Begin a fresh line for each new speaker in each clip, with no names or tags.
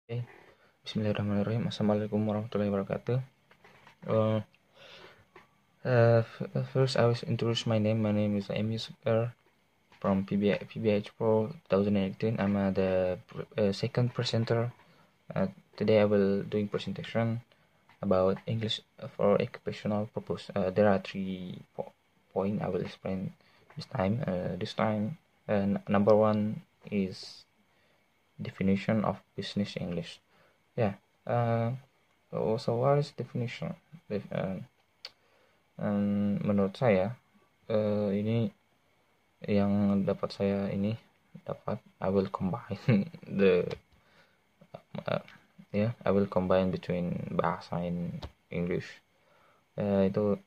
Oke, Bismillahirrahmanirrahim. Assalamualaikum warahmatullahi wabarakatuh. Uh, First, I will introduce my name. My name is Amy Super from PBH Pro 2018. I'm the second presenter. Today, I will doing presentation about English for occupational purpose. There are three points I will explain this time. Number one is definition of business English. Yeah. So what is definition? Menurut saya ini yang I will combine I will combine between bahasa and English. Itu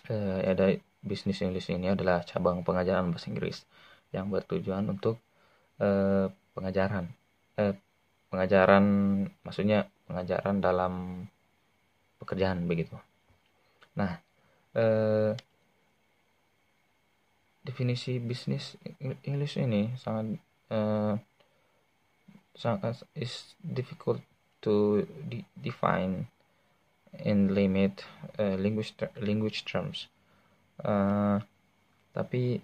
ada business English ini adalah cabang pengajaran bahasa Inggris yang bertujuan untuk pengajaran maksudnya pengajaran dalam pekerjaan begitu. Nah, definisi bisnis English ini sangat is difficult to define in limit language terms. Tapi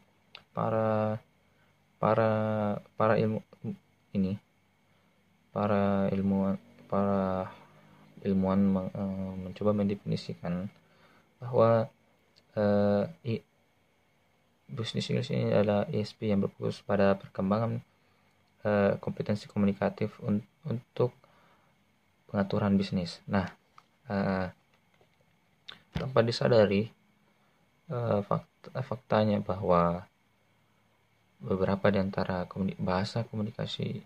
para ilmuwan mencoba mendefinisikan bahwa bisnis English ini adalah ESP yang berfokus pada perkembangan kompetensi komunikatif untuk pengaturan bisnis. Nah, tanpa disadari faktanya bahwa beberapa di antara bahasa komunikasi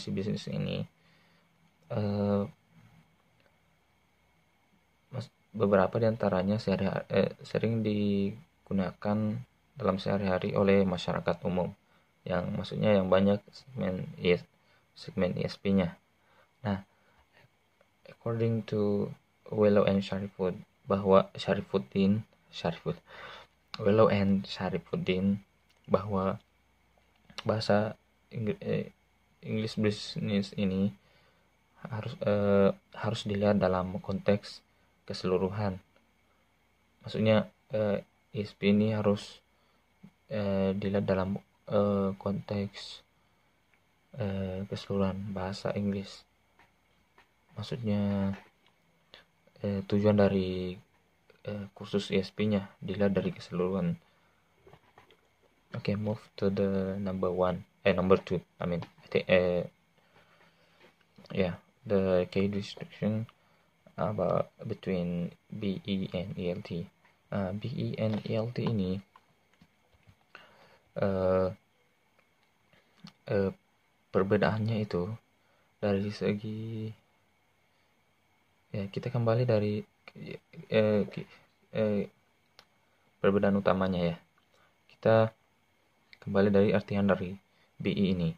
bisnis ini beberapa di antaranya sering digunakan dalam sehari-hari oleh masyarakat umum, yang maksudnya yang banyak segmen ESP-nya. Nah, according to Willow and Sharifuddin bahwa bahasa English business ini harus dilihat dalam konteks keseluruhan. Maksudnya ESP ini harus dilihat dalam konteks keseluruhan bahasa Inggris. Maksudnya tujuan dari kursus ESP-nya dilihat dari keseluruhan. Okay, move to the number two. The key distinction about between BE and ELT. BE and ELT ini perbedaannya itu dari segi kita kembali dari perbedaan utamanya ya. Kita kembali dari artian dari BE ini.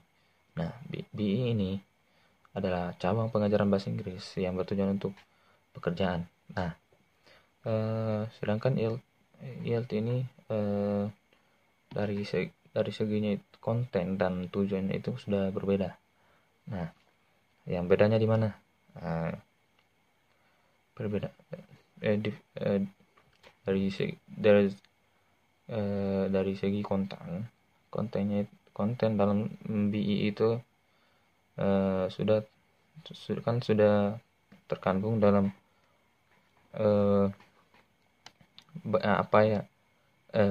Nah, BE ini adalah cabang pengajaran bahasa Inggris yang bertujuan untuk pekerjaan. Nah, sedangkan ELT ini dari seginya konten dan tujuannya itu sudah berbeda. Nah, yang bedanya di mana? Berbeda dari segi konten dalam BE itu sudah terkandung dalam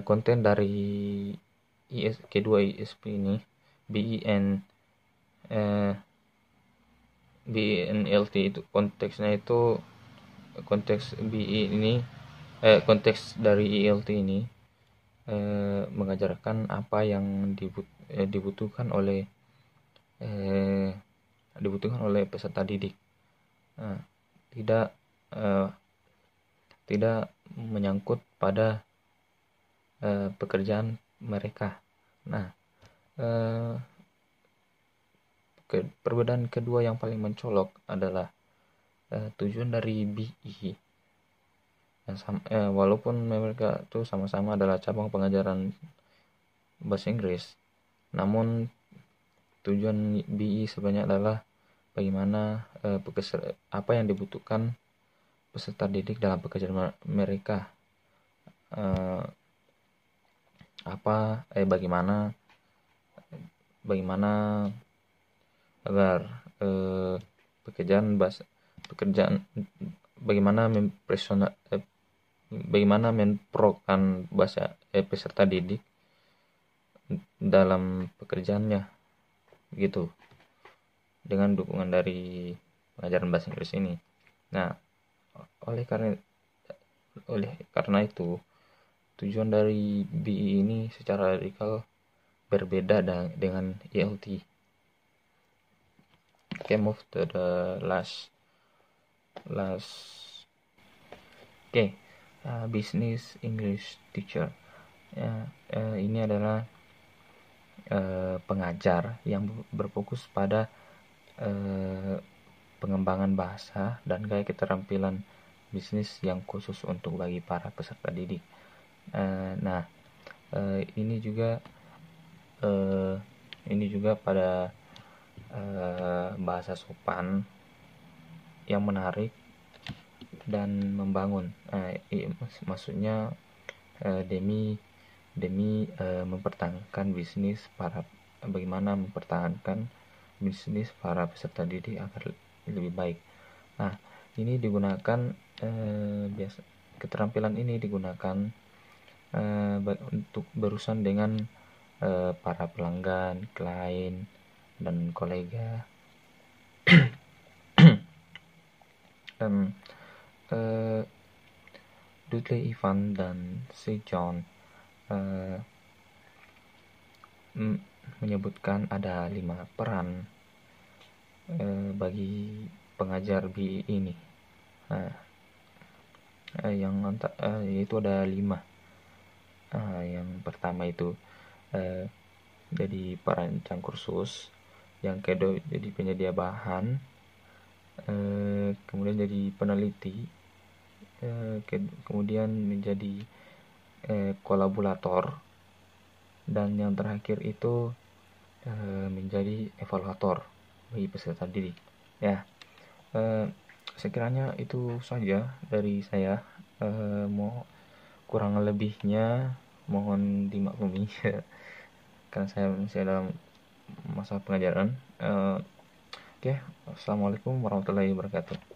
konten dari kedua ESP ini, BE and LT itu konteksnya itu konteks BE ini konteks dari ELT ini mengajarkan apa yang dibutuhkan oleh peserta didik. Tidak menyangkut pada pekerjaan mereka. Nah, perbedaan kedua yang paling mencolok adalah tujuan dari BE. Walaupun mereka itu sama-sama adalah cabang pengajaran bahasa Inggris, namun tujuan BI sebenarnya adalah bagaimana apa yang dibutuhkan peserta didik dalam pekerjaan mereka, bagaimana agar pekerjaan bagaimana memprokan bahasa peserta didik dalam pekerjaannya gitu, dengan dukungan dari pengajaran bahasa Inggris ini. Nah, oleh karena itu tujuan dari BI ini secara radikal berbeda dengan ELT. Okay, move to the last. Okay, business English teacher. Ini adalah pengajar yang berfokus pada pengembangan bahasa dan gaya keterampilan bisnis yang khusus untuk bagi para peserta didik. Ini juga pada bahasa sopan yang menarik dan membangun. Maksudnya demi mempertahankan bagaimana mempertahankan bisnis para peserta didik agar lebih baik. Nah, ini digunakan keterampilan ini digunakan untuk berurusan dengan para pelanggan, klien, dan kolega. Dan Dudley Ivan dan C. John menyebutkan ada 5 peran bagi pengajar BI ini. Yaitu ada 5. Yang pertama itu jadi perancang kursus, yang kedua jadi penyedia bahan, kemudian jadi peneliti, kemudian menjadi kolaborator, dan yang terakhir itu menjadi evaluator bagi peserta didik. Ya, sekiranya itu saja dari saya. Mau kurang lebihnya mohon dimaklumi karena saya masih dalam masa pengajaran. Oke, assalamualaikum warahmatullahi wabarakatuh.